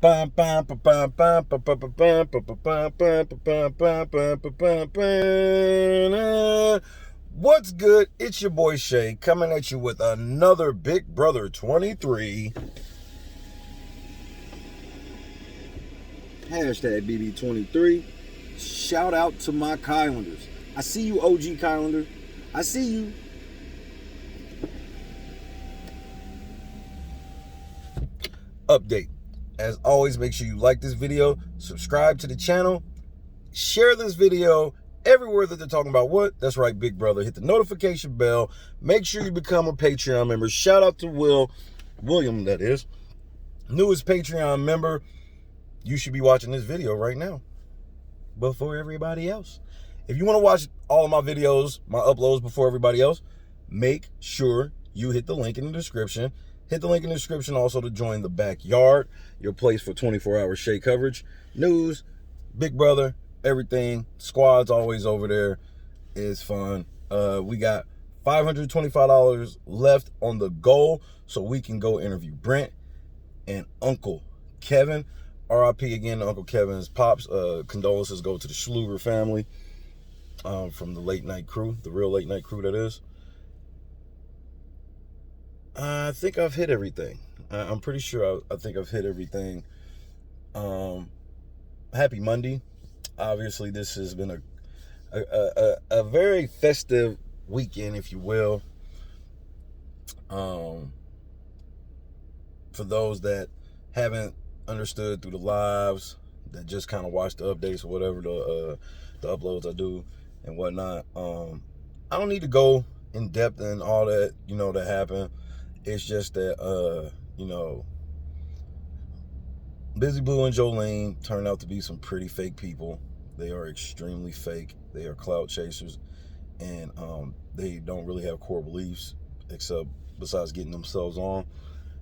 What's good? It's your boy Shay coming at you with another Big Brother 23. Hashtag BB23. Shout out to my Kylanders. I see you, OG Kylander. I see you. Update. As always, make sure you like this video, subscribe to the channel, share this video everywhere that they're talking about what? That's right, Big Brother. Hit the notification bell. Make sure you become a Patreon member. Shout out to William, that is. Newest Patreon member. You should be watching this video right now before everybody else. If you want to watch all of my videos, my uploads before everybody else, make sure you hit the link in the description. Hit the link in the description also to join the Backyard, your place for 24-hour Shay coverage, news, Big Brother, everything. Squad's always over there. It's fun. We got $525 left on the goal so we can go interview Brent and Uncle Kevin. RIP again to Uncle Kevin's pops. Condolences go to the Schluger family from the late night crew, the real late night crew that is. I think I've hit everything. I'm pretty sure I think I've hit everything. Happy Monday. Obviously, this has been a very festive weekend, if you will. For those that haven't understood through the lives, that just kind of watch the updates or whatever, the uploads I do and whatnot. I don't need to go in depth in all that, that happened. It's just that, Busy Blue and Jolene turned out to be some pretty fake people. They are extremely fake. They are clout chasers, and they don't really have core beliefs except besides getting themselves on,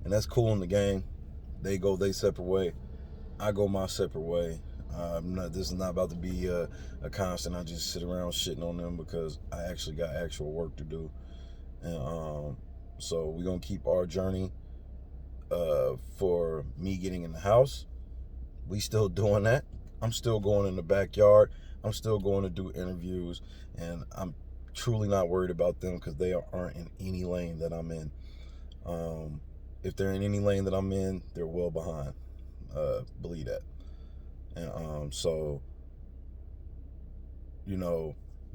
and that's cool in the game. They go their separate way. I go my separate way. This is not about to be a constant. I just sit around shitting on them because I actually got actual work to do, and so we're gonna keep our journey. For me getting in the house, we still doing that. I'm still going in the backyard. I'm still going to do interviews, and I'm truly not worried about them because they aren't in any lane that I'm in. If they're in any lane that I'm in, they're well behind. Believe that. And so,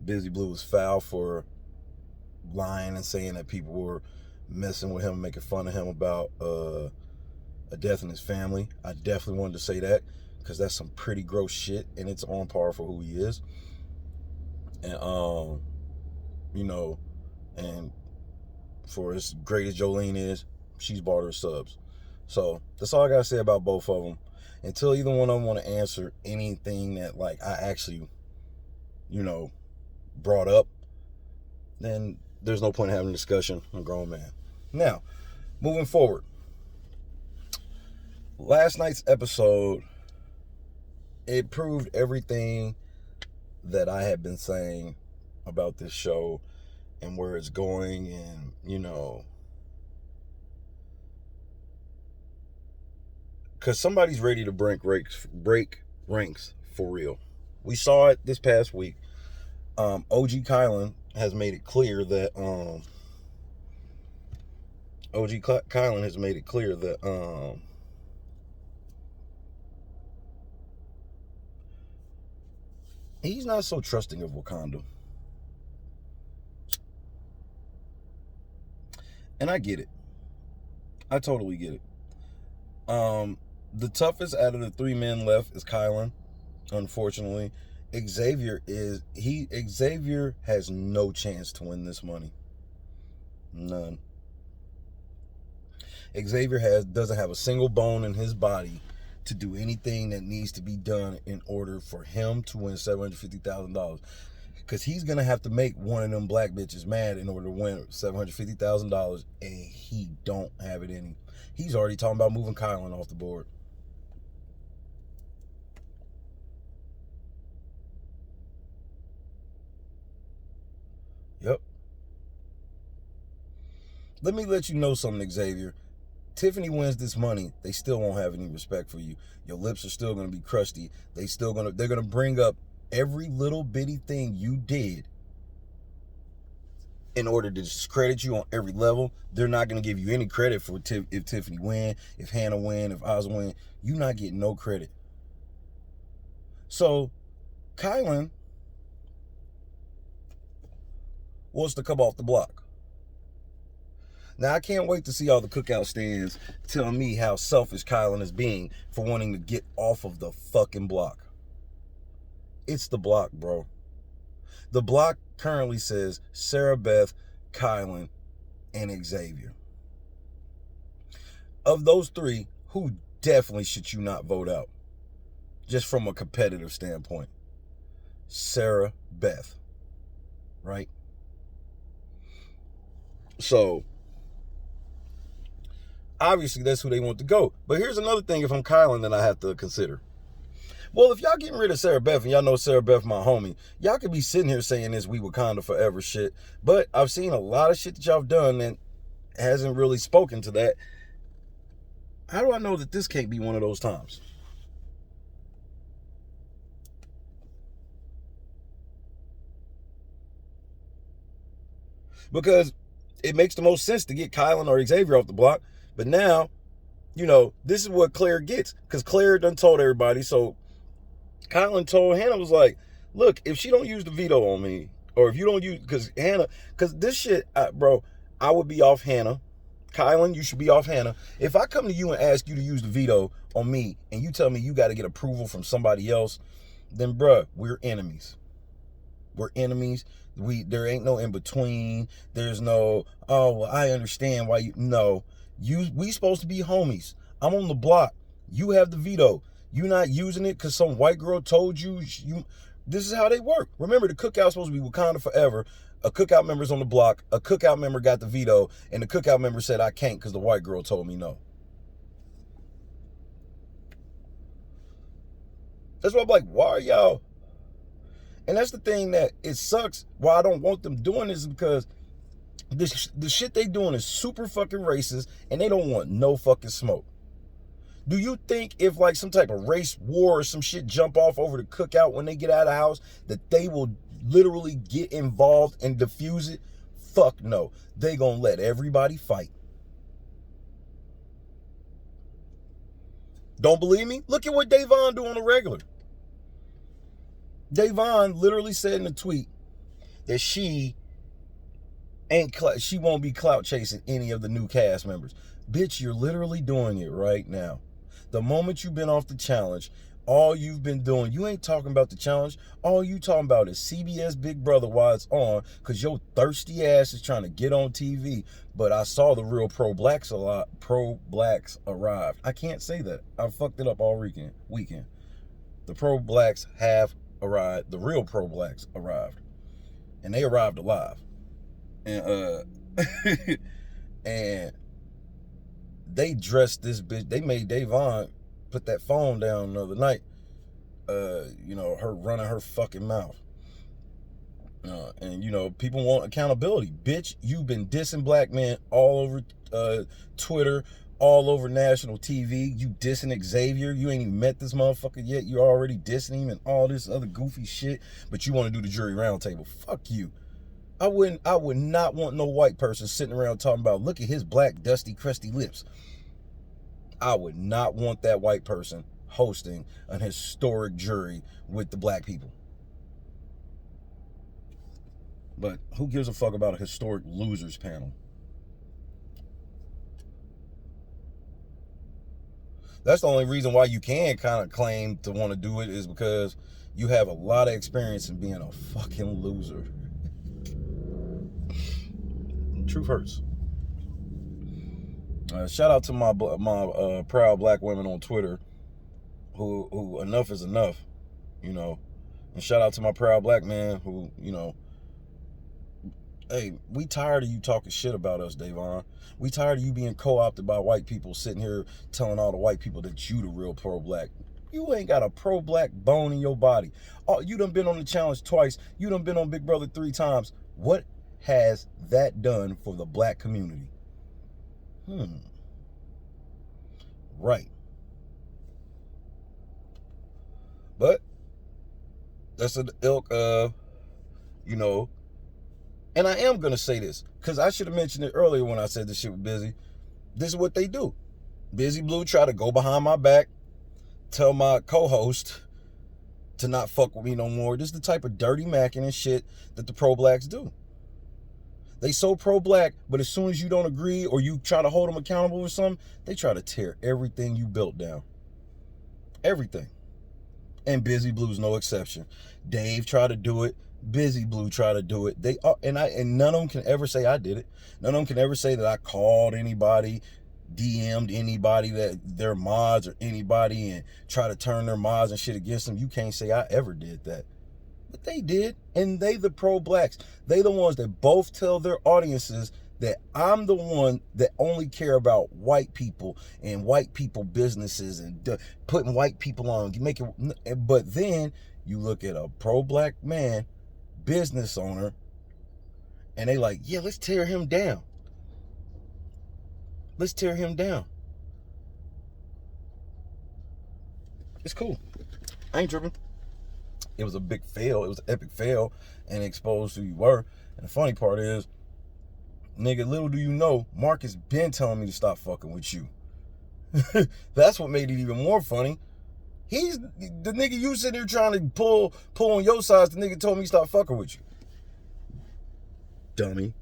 Busy Blue was foul for lying and saying that people were messing with him, making fun of him about a death in his family. I definitely wanted to say that because that's some pretty gross shit, and it's on par for who he is. And and for as great as Jolene is, she's bought her subs. So that's all I gotta say about both of them. Until either one of them want to answer anything that I actually, brought up, then there's no point in having a discussion. I'm a grown man. Now, moving forward. Last night's episode, it proved everything that I had been saying about this show and where it's going, and, because somebody's ready to break ranks for real. We saw it this past week. OG Kylan has made it clear that he's not so trusting of Wakanda. And I get it. I totally get it. The toughest out of the three men left is Kylan, unfortunately. Xavier has no chance to win this money. None. Xavier doesn't have a single bone in his body to do anything that needs to be done in order for him to win $750,000. Because he's going to have to make one of them black bitches mad in order to win $750,000, and he don't have it in him. He's already talking about moving Kylan off the board. Yep. Let me let you know something, Xavier. Tiffany wins this money, they still won't have any respect for you. Your lips are still going to be crusty. They're going to bring up every little bitty thing you did in order to discredit you on every level. They're not going to give you any credit for if Tiffany win, if Hannah win, if Oz win. You're not getting no credit. So, Kylan wants to come off the block. Now, I can't wait to see all the cookout stands tell me how selfish Kylan is being for wanting to get off of the fucking block. It's the block, bro. The block currently says Sarah Beth, Kylan, and Xavier. Of those three, who definitely should you not vote out? Just from a competitive standpoint. Sarah Beth. Right? So, obviously that's who they want to go. But here's another thing if I'm Kylan that I have to consider. Well, if y'all getting rid of Sarah Beth, and y'all know Sarah Beth my homie, y'all could be sitting here saying this we Wakanda forever shit. But I've seen a lot of shit that y'all have done that hasn't really spoken to that. How do I know that this can't be one of those times? Because it makes the most sense to get Kylan or Xavier off the block. But now, you know, this is what Claire gets. Because Claire done told everybody. So Kylan told Hannah, was like, look, if she don't use the veto on me, or if you don't use, because this shit, bro, I would be off Hannah. Kylan, you should be off Hannah. If I come to you and ask you to use the veto on me, and you tell me you got to get approval from somebody else, then, bruh, we're enemies. We're enemies. There ain't no in between. There's no, oh, well, I understand why you, no. We supposed to be homies. I'm on the block. You have the veto. You not using it because some white girl told you. This is how they work. Remember, the cookout's supposed to be Wakanda forever. A cookout member's on the block. A cookout member got the veto. And the cookout member said, I can't because the white girl told me no. That's why I'm like, why are y'all? And that's the thing that it sucks. Why I don't want them doing this is because the shit they doing is super fucking racist and they don't want no fucking smoke. Do you think if like some type of race war or some shit jump off over the cookout when they get out of the house that they will literally get involved and diffuse it? Fuck no. They gonna let everybody fight. Don't believe me? Look at what Davon do on the regular. Davon literally said in a tweet that she won't be clout chasing any of the new cast members. Bitch, you're literally doing it right now. The moment you've been off the challenge, all you've been doing, you ain't talking about the challenge. All you talking about is CBS Big Brother while it's on, because your thirsty ass is trying to get on TV. But I saw the real pro-blacks arrived. I can't say that. I fucked it up all weekend. The pro-blacks have arrived. The real pro-blacks arrived. And they arrived alive. And and they dressed this bitch. They made Davon put that phone down the other night. You know, her running her fucking mouth. And, you know, people want accountability. Bitch, you've been dissing black men all over Twitter, all over national TV. You dissing Xavier. You ain't even met this motherfucker yet. You already dissing him and all this other goofy shit. But you want to do the jury roundtable. Fuck you. I would not want no white person sitting around talking about, look at his black, dusty, crusty lips. I would not want that white person hosting an historic jury with the black people. But who gives a fuck about a historic losers panel? That's the only reason why you can kind of claim to want to do it is because you have a lot of experience in being a fucking loser. Truth hurts. Shout out to my proud black women on Twitter who enough is enough, you know. And shout out to my proud black man who, you know, hey, we tired of you talking shit about us, Davon. We tired of you being co-opted by white people sitting here telling all the white people that you the real pro-black. You ain't got a pro-black bone in your body. Oh, you done been on the challenge twice. You done been on Big Brother 3 times. What has that done for the black community? right. But that's the ilk of, you know, and I am going to say this, because I should have mentioned it earlier when I said this shit was busy. This is what they do. Busy Blue try to go behind my back, tell my co-host to not fuck with me no more. This is the type of dirty macking and shit that the pro-blacks do. They so pro-black, but as soon as you don't agree or you try to hold them accountable for something, they try to tear everything you built down. Everything. And Busy Blue's no exception. Dave tried to do it. Busy Blue tried to do it. They and none of them can ever say I did it. None of them can ever say that I called anybody, DM'd anybody, that their mods or anybody, and try to turn their mods and shit against them. You can't say I ever did that. But they did, and they the pro-blacks. They the ones that both tell their audiences that I'm the one that only care about white people and white people businesses and putting white people on. But then you look at a pro-black man, business owner, and they like, yeah, let's tear him down. Let's tear him down. It's cool. I ain't tripping. It was a big fail. It was an epic fail, and exposed who you were. And the funny part is, nigga, little do you know, Mark has been telling me to stop fucking with you. That's what made it even more funny. He's the nigga you sitting here trying to pull on your sides. The nigga told me stop fucking with you. Dummy.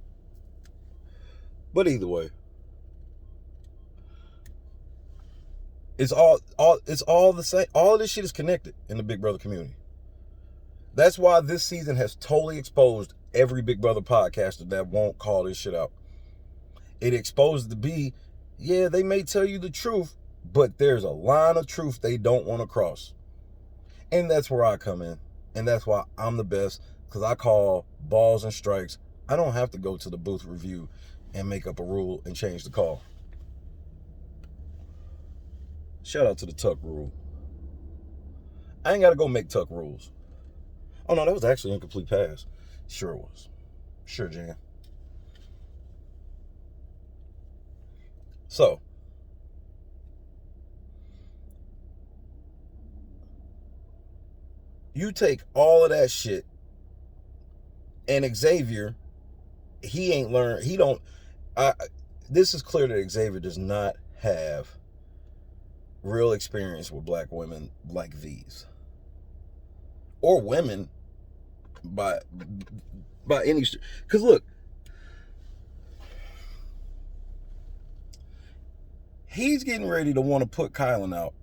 But either way, it's all the same. All of this shit is connected in the Big Brother community. That's why this season has totally exposed every Big Brother podcaster that won't call this shit out. It exposed to be, yeah, they may tell you the truth, but there's a line of truth they don't want to cross. And that's where I come in. And that's why I'm the best, because I call balls and strikes. I don't have to go to the booth review and make up a rule and change the call. Shout out to the Tuck rule. I ain't got to go make Tuck rules. Oh, no, that was actually incomplete pass. Sure it was. Sure, Jan. So, you take all of that shit, and Xavier, he ain't learned, this is clear that Xavier does not have real experience with black women like these. Or women by any, because look, he's getting ready to want to put Kylan out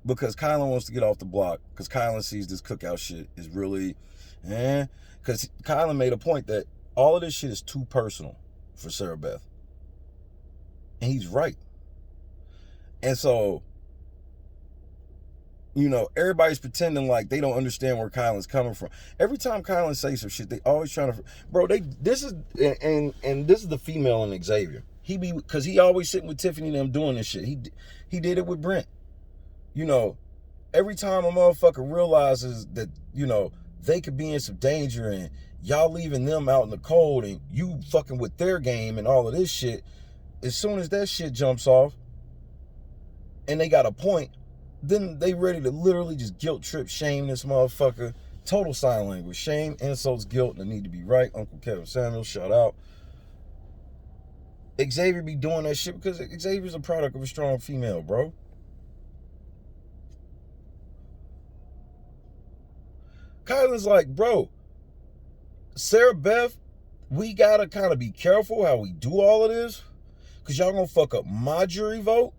because Kylan wants to get off the block, because Kylan sees this cookout shit is really, because Kylan made a point that all of this shit is too personal for Sarah Beth. And he's right. And so, you know, everybody's pretending like they don't understand where Kylan's coming from. Every time Kylan says some shit, they always trying to, bro, this is the female in Xavier. Because he always sitting with Tiffany and them doing this shit. He did it with Brent. You know, every time a motherfucker realizes that, you know, they could be in some danger and y'all leaving them out in the cold and you fucking with their game and all of this shit, as soon as that shit jumps off and they got a point, then they ready to literally just guilt trip, shame this motherfucker. Total sign language. Shame, insults, guilt, and they need to be right. Uncle Kevin Samuels, shout out. Xavier be doing that shit because Xavier's a product of a strong female, bro. Kylan's like, bro, Sarah Beth, we gotta kind of be careful how we do all of this, because y'all gonna fuck up my jury vote.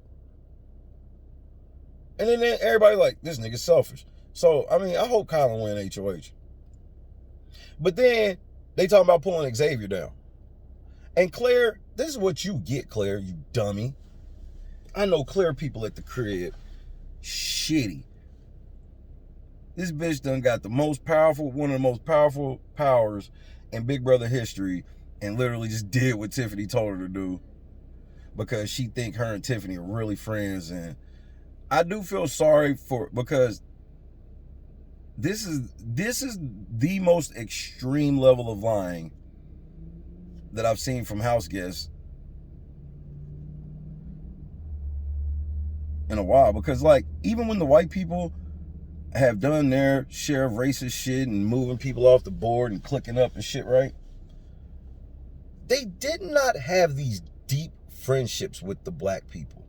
And then everybody like, this nigga's selfish. So, I mean, I hope Kylan win HOH. But then they talking about pulling Xavier down. And Claire, this is what you get, Claire, you dummy. I know Claire people at the crib. Shitty. This bitch done got one of the most powerful powers in Big Brother history, and literally just did what Tiffany told her to do because she think her and Tiffany are really friends. And I do feel sorry because this is the most extreme level of lying that I've seen from house guests in a while, because like even when the white people have done their share of racist shit and moving people off the board and clicking up and shit, right? They did not have these deep friendships with the black people.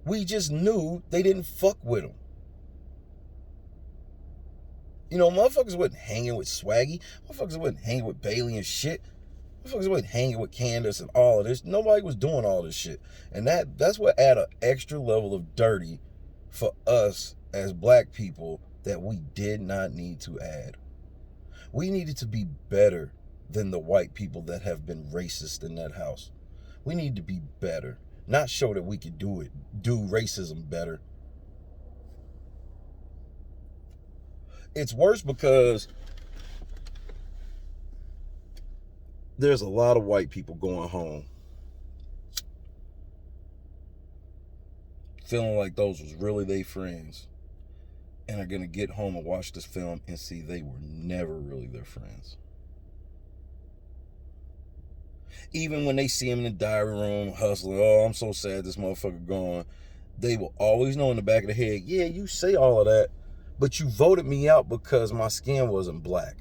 We just knew they didn't fuck with them. You know, motherfuckers wasn't hanging with Swaggy. Motherfuckers wasn't hanging with Bailey and shit. Motherfuckers wasn't hanging with Candace and all of this. Nobody was doing all this shit. And that's what added an extra level of dirty for us as black people that we did not need to add. We needed to be better than the white people that have been racist in that house. We need to be better. Not show that we could do racism better. It's worse because there's a lot of white people going home feeling like those was really their friends and are going to get home and watch this film and see they were never really their friends. Even when they see him in the diary room hustling, oh, I'm so sad this motherfucker gone, they will always know in the back of the head, yeah, you say all of that, but you voted me out because my skin wasn't black.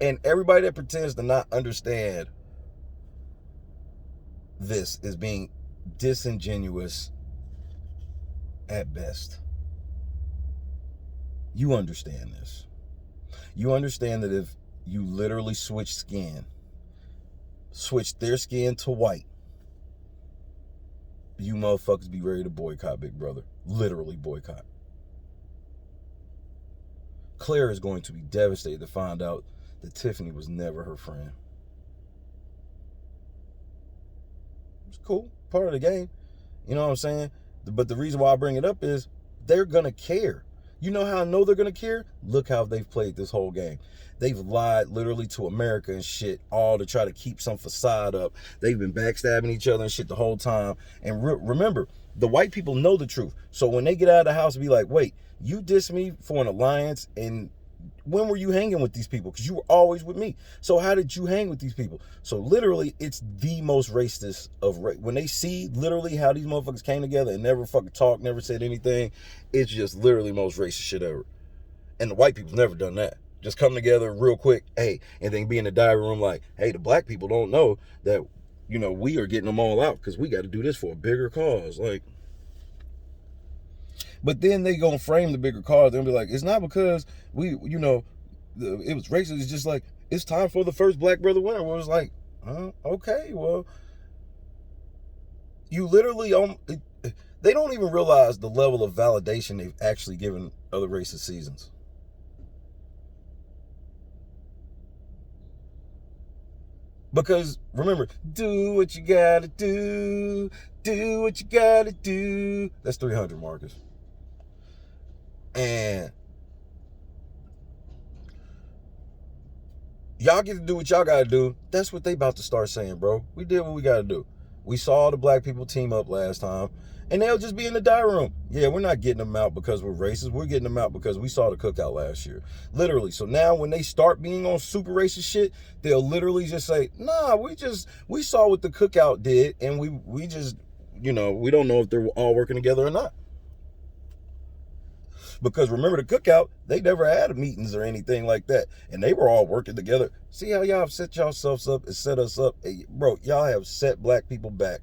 And everybody that pretends to not understand this is being disingenuous at best. You understand this. You understand that if you literally switch their skin to white, you motherfuckers be ready to boycott Big Brother. Literally boycott. Claire is going to be devastated to find out that Tiffany was never her friend. It's cool, part of the game. You know what I'm saying? But the reason why I bring it up is they're going to care. You know how I know they're going to care? Look how they've played this whole game. They've lied literally to America and shit, all to try to keep some facade up. They've been backstabbing each other and shit the whole time. And remember, the white people know the truth. So when they get out of the house and be like, wait, you dissed me for an alliance, and when were you hanging with these people? Because you were always with me. So how did you hang with these people? So literally, it's the most racist of race. When they see literally how these motherfuckers came together and never fucking talked, never said anything, it's just literally the most racist shit ever. And the white people's never done that. Just come together real quick, hey, and then be in the diary room like, hey, the black people don't know that, you know, we are getting them all out because we got to do this for a bigger cause. Like, but then they gonna frame the bigger cause. They'll be like, it's not because we, you know, it was racist. It's just like, it's time for the first black brother winner. Well, it's like, okay, well, you literally, they don't even realize the level of validation they've actually given other racist seasons. Because remember, do what you gotta do what you gotta do. That's 300, Marcus. And y'all get to do what y'all gotta do. That's what they about to start saying, bro. We did what we gotta do. We saw the black people team up last time, and they'll just be in the diary room. Yeah, we're not getting them out because we're racist. We're getting them out because we saw the cookout last year. Literally. So now when they start being on super racist shit, they'll literally just say, nah, we saw what the cookout did, and we just, you know, we don't know if they're all working together or not. Because remember the cookout, they never had meetings or anything like that. And they were all working together. See how y'all have set yourselves up and set us up? Hey, bro, y'all have set black people back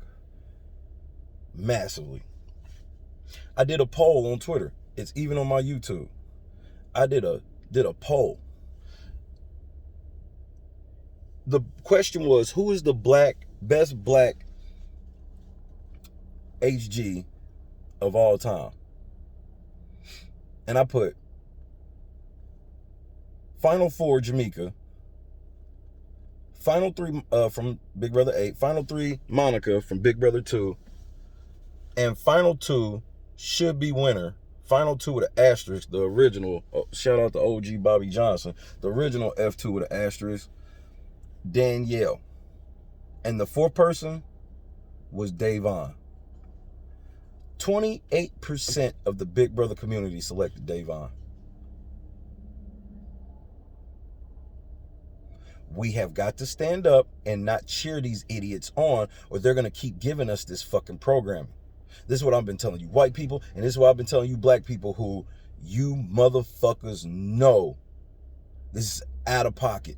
massively. I did a poll on Twitter. It's even on my YouTube. I did a poll. The question was, who is the best black HG of all time? And I put Final 4, Jamaica. Final 3 from Big Brother 8. Final 3, Monica from Big Brother 2. And Final 2 should be winner. Final 2 with an asterisk. The original. Shout out to OG Bobby Johnson. The original F2 with an asterisk. Danielle. And the fourth person was Davon. 28% of the Big Brother community selected Davon. We have got to stand up and not cheer these idiots on, or they're going to keep giving us this fucking programming. This is what I've been telling you white people, and this is what I've been telling you black people, who you motherfuckers know this is out of pocket.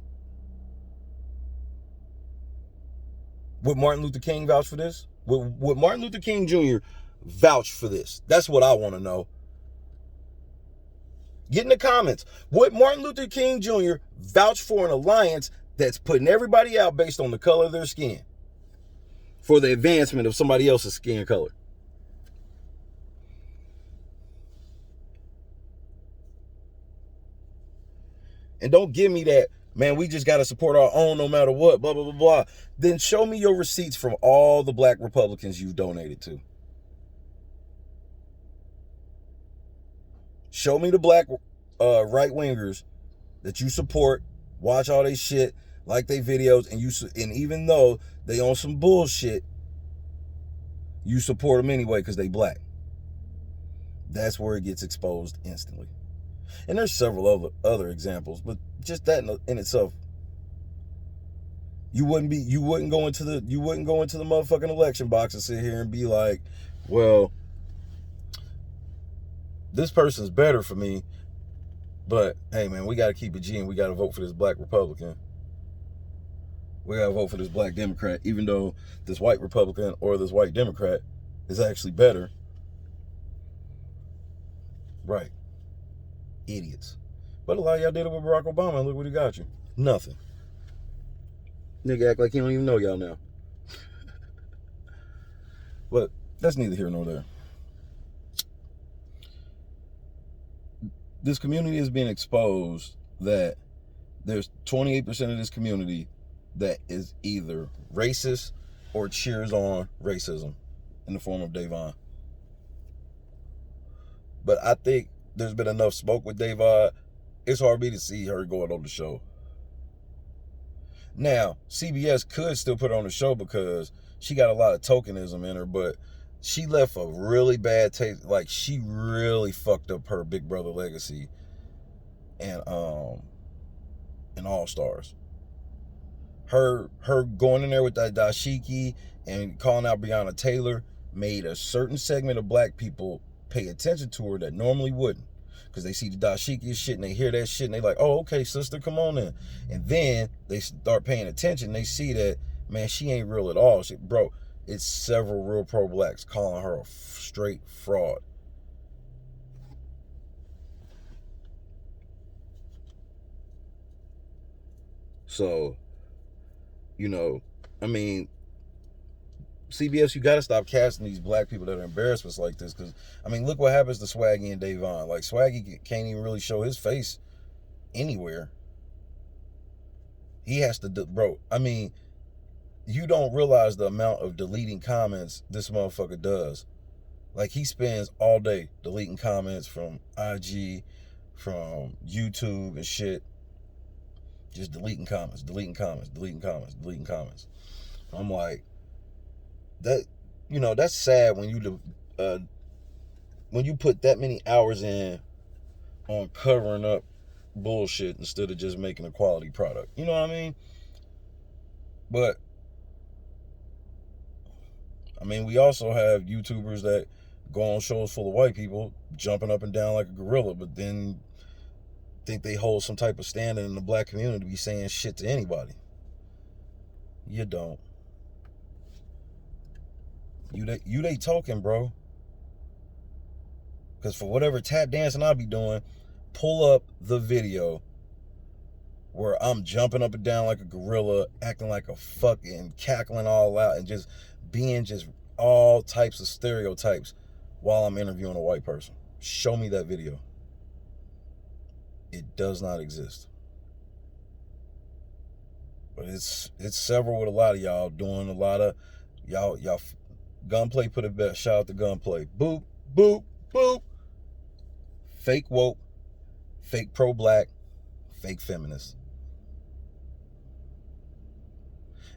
Would Martin Luther King vouch for this? Would Martin Luther King Jr. vouch for this? That's what I want to know. Get in the comments. Would Martin Luther King Jr. vouch for an alliance that's putting everybody out based on the color of their skin for the advancement of somebody else's skin color? And don't give me that, man, we just got to support our own no matter what, blah, blah, blah, blah. Then show me your receipts from all the black Republicans you've donated to. Show me the black right-wingers that you support, watch all they shit, like they videos, and even though they on some bullshit, you support them anyway because they black. That's where it gets exposed instantly. And there's several other examples, but just that in itself, you wouldn't go into the motherfucking election box and sit here and be like, well, this person's better for me, but hey man, we got to keep it G and we got to vote for this black Republican. We got to vote for this black Democrat, even though this white Republican or this white Democrat is actually better. Right. Idiots. But a lot of y'all did it with Barack Obama, and look what he got you. Nothing. Nigga act like he don't even know y'all now. But that's neither here nor there. This community is being exposed that there's 28% of this community that is either racist or cheers on racism in the form of Davon. But I think there's been enough smoke with Davon. It's hard for me to see her going on the show. Now, CBS could still put her on the show because she got a lot of tokenism in her, but she left a really bad taste. Like, she really fucked up her Big Brother legacy and All Stars. Her going in there with that dashiki and calling out Breonna Taylor made a certain segment of black people pay attention to her that normally wouldn't, because they see the dashiki shit and they hear that shit and they like, oh, okay, sister, come on in. And then they start paying attention. They see that, man, she ain't real at all. Bro, it's several real pro-blacks calling her a straight fraud. So, you know, I mean, CBS, you got to stop casting these black people that are embarrassments like this. Because, I mean, look what happens to Swaggy and Davon. Like, Swaggy can't even really show his face anywhere. He has to, bro, I mean, you don't realize the amount of deleting comments this motherfucker does. Like, he spends all day deleting comments from IG, from YouTube and shit. Just deleting comments, deleting comments, deleting comments, deleting comments. I'm like, that, you know, that's sad when you put that many hours in on covering up bullshit instead of just making a quality product. You know what I mean? But I mean, we also have YouTubers that go on shows full of white people jumping up and down like a gorilla, but then think they hold some type of standing in the black community to be saying shit to anybody. You don't. You they talking, bro. Because for whatever tap dancing I be doing, pull up the video where I'm jumping up and down like a gorilla, acting like a fucking, cackling all out, and just being just all types of stereotypes while I'm interviewing a white person. Show me that video. It does not exist. But it's several with a lot of y'all doing a lot of y'all Gunplay put it best. Shout out to Gunplay. Boop, boop, boop. Fake woke, fake pro-black, fake feminist.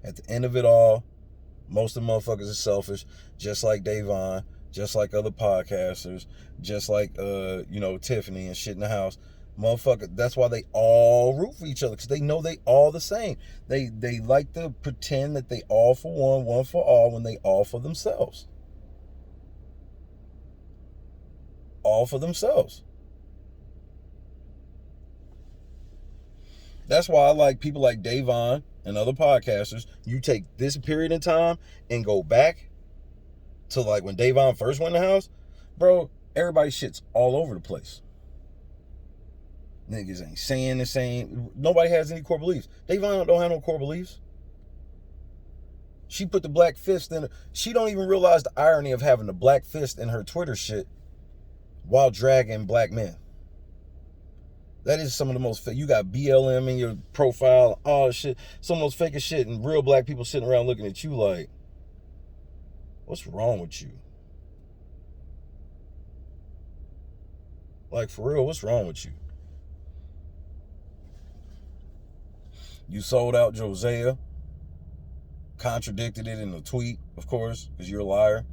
At the end of it all, most of the motherfuckers are selfish, just like Davon, just like other podcasters, just like Tiffany and shit in the house. Motherfucker, that's why they all root for each other, because they know they all the same. They like to pretend that they all for one for all, when they all for themselves. All for themselves. That's why I like people like Davon and other podcasters. You take this period in time and go back to like when Davon first went in the house, bro, everybody shit's all over the place. Niggas ain't saying the same. Nobody has any core beliefs. Davon don't have no core beliefs. She put the black fist in. She don't even realize the irony of having the black fist in her Twitter shit while dragging black men. That is some of the most, you got BLM in your profile, all this shit, some of those fakest shit, and real black people sitting around looking at you like, what's wrong with you? Like, for real, what's wrong with you? You sold out Josiah, contradicted it in a tweet, of course, because you're a liar.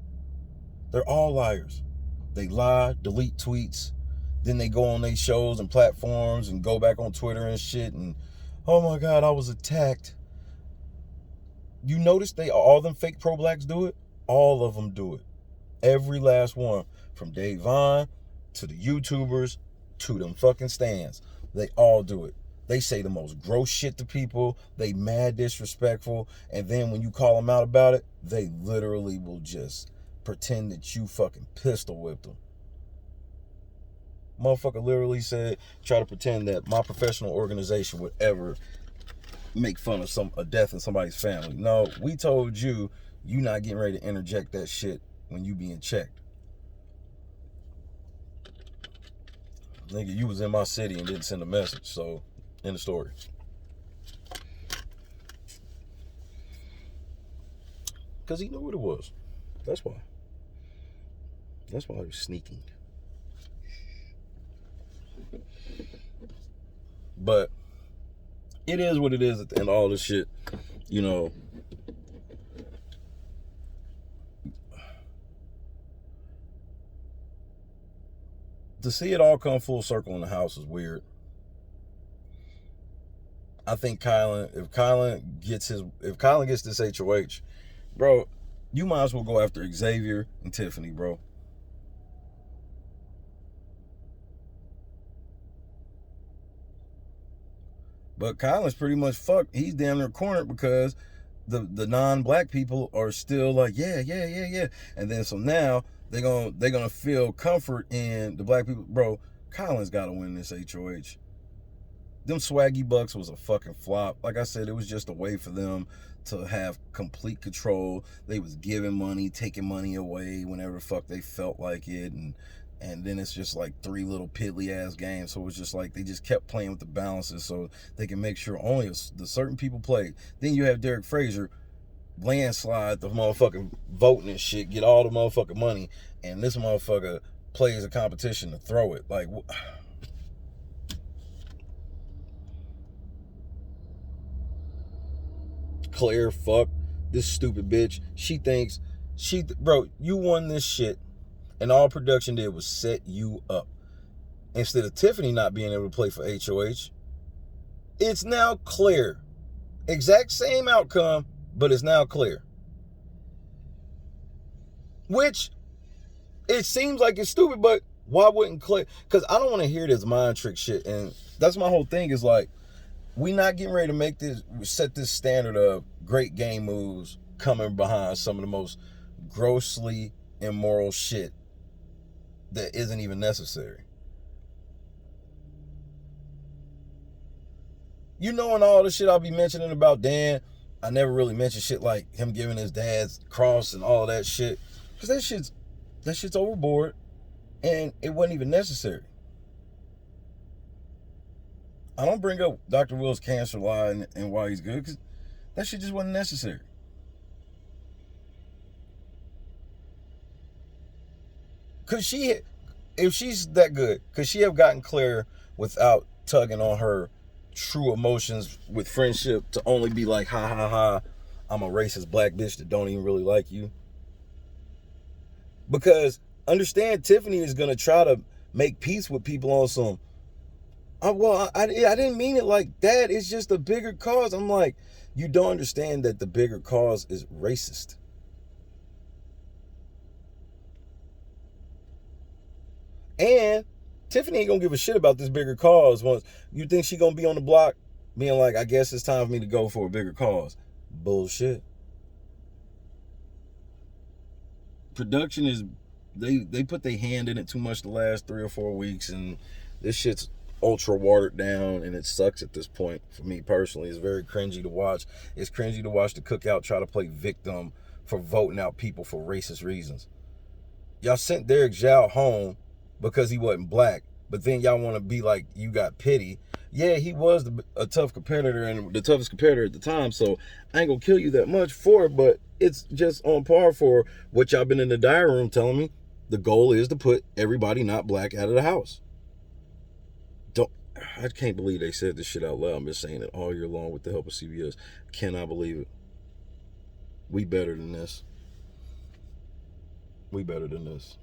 They're all liars. They lie, delete tweets, then they go on their shows and platforms and go back on Twitter and shit and, oh my God, I was attacked. You notice all them fake pro-blacks do it? All of them do it. Every last one. From Davon to the YouTubers to them fucking stands. They all do it. They say the most gross shit to people. They mad disrespectful. And then when you call them out about it, they literally will just pretend that you fucking pistol whipped them. Motherfucker literally said, try to pretend that my professional organization would ever make fun of a death in somebody's family. No, we told you not getting ready to interject that shit when you being checked. Nigga, you was in my city and didn't send a message, so, end of story. Because he knew what it was. That's why. That's why he was sneaking. But it is what it is at the end of all this shit. You know, to see it all come full circle in the house is weird. I think if Kylan gets this HOH, bro, you might as well go after Xavier and Tiffany, bro. But Kylan's pretty much fucked. He's damn near cornered because the non-black people are still like, yeah. And then so now they're gonna feel comfort in the black people. Bro, Kylan's gotta win this HOH. Them Swaggy Bucks was a fucking flop. Like I said, it was just a way for them to have complete control. They was giving money, taking money away whenever the fuck they felt like it, and then it's just like 3 little piddly ass games. So it's just like they just kept playing with the balances so they can make sure only the certain people played. Then you have Derek Frazier landslide the motherfucking voting and shit, get all the motherfucking money, and this motherfucker plays a competition to throw it. Like, Claire, fuck this stupid bitch. She thinks bro, you won this shit. And all production did was set you up. Instead of Tiffany not being able to play for HOH, it's now clear. Exact same outcome, but it's now clear. Which, it seems like it's stupid, but why wouldn't Claire? Because I don't want to hear this mind trick shit. And that's my whole thing is like, we not getting ready to set this standard of great game moves coming behind some of the most grossly immoral shit that isn't even necessary. You knowing all the shit I'll be mentioning about Dan, I never really mentioned shit like him giving his dad's cross and all that shit. Because that shit's overboard and it wasn't even necessary. I don't bring up Dr. Will's cancer lie and why he's good, because that shit just wasn't necessary. If she's that good, could she have gotten Claire without tugging on her true emotions with friendship to only be like, ha ha ha, I'm a racist black bitch that don't even really like you? Because understand, Tiffany is gonna try to make peace with people on some, I didn't mean it like that. It's just a bigger cause. I'm like, you don't understand that the bigger cause is racist. And Tiffany ain't gonna give a shit about this bigger cause. Once you think she gonna be on the block being like, I guess it's time for me to go for a bigger cause. Bullshit. Production is, they put their hand in it too much the last 3 or 4 weeks, and this shit's ultra watered down, and it sucks at this point. For me personally, it's very cringy to watch. It's cringy to watch the Cookout try to play victim for voting out people for racist reasons. Y'all sent Derek Zhao home because he wasn't black, but then y'all want to be like, you got pity. Yeah, he was a tough competitor and the toughest competitor at the time, so I ain't gonna kill you that much for it, but it's just on par for what y'all been in the diary room telling me. The goal is to put everybody not black out of the house. I can't believe they said this shit out loud. I'm just saying it all year long with the help of CBS. Cannot believe it. We better than this. We better than this.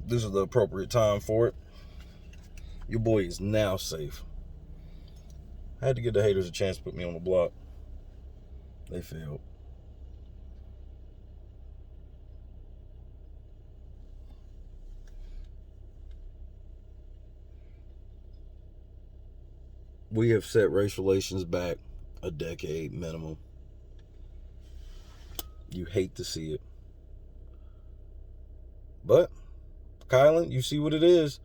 This is the appropriate time for it. Your boy is now safe. I had to give the haters a chance to put me on the block. They failed. We have set race relations back a decade minimum. You hate to see it. But, Kylan, you see what it is.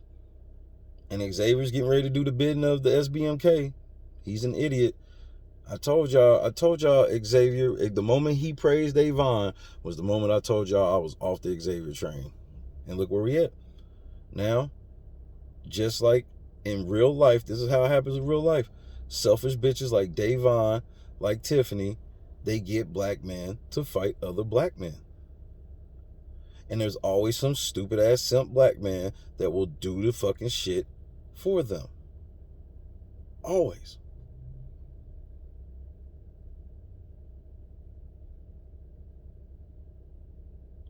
And Xavier's getting ready to do the bidding of the SBMK. He's an idiot. I told y'all, Xavier, the moment he praised Avon was the moment I told y'all I was off the Xavier train. And look where we at. Now, just like in real life, this is how it happens in real life. Selfish bitches like Davon, like Tiffany, they get black men to fight other black men. And there's always some stupid ass simp black man that will do the fucking shit for them. Always.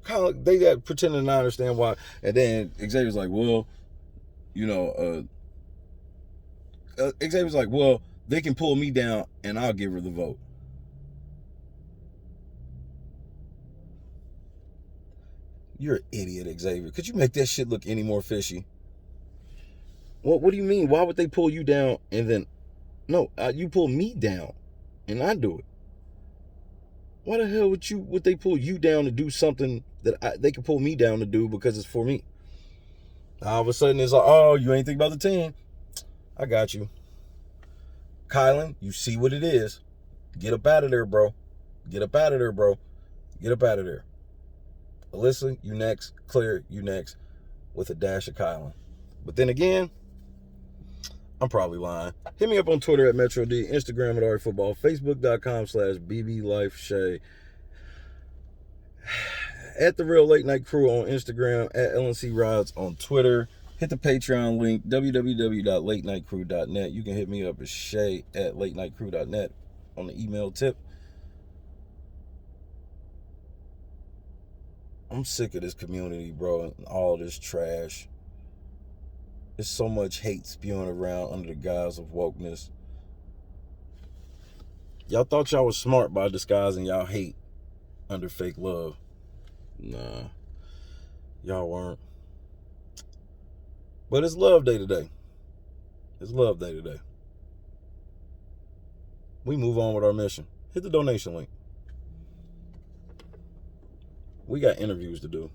Kind of, they got pretending to not understand why. And then Xavier's like, well, you know, Xavier's like, well, they can pull me down and I'll give her the vote. You're an idiot, Xavier. Could you make that shit look any more fishy? What do you mean? Why would they pull you down and then... No, you pull me down and I do it. Why the hell would they pull you down to do something that they can pull me down to do because it's for me? All of a sudden it's like, oh, you ain't think about the team. I got you. Kylan, you see what it is. Get up out of there, bro. Get up out of there, bro. Get up out of there. Alyssa, you next. Claire, you next. With a dash of Kylan. But then again, I'm probably lying. Hit me up on Twitter at Metro D, Instagram at RFootball, Facebook.com/BBLifeShay. At The Real Late Night Crew on Instagram, at LNC Rods on Twitter. Hit the Patreon link, www.latenightcrew.net. You can hit me up at Shay at latenightcrew.net on the email tip. I'm sick of this community, bro, and all this trash. There's so much hate spewing around under the guise of wokeness. Y'all thought y'all was smart by disguising y'all hate under fake love. Nah, y'all weren't. But it's love day today. It's love day today. We move on with our mission. Hit the donation link. We got interviews to do.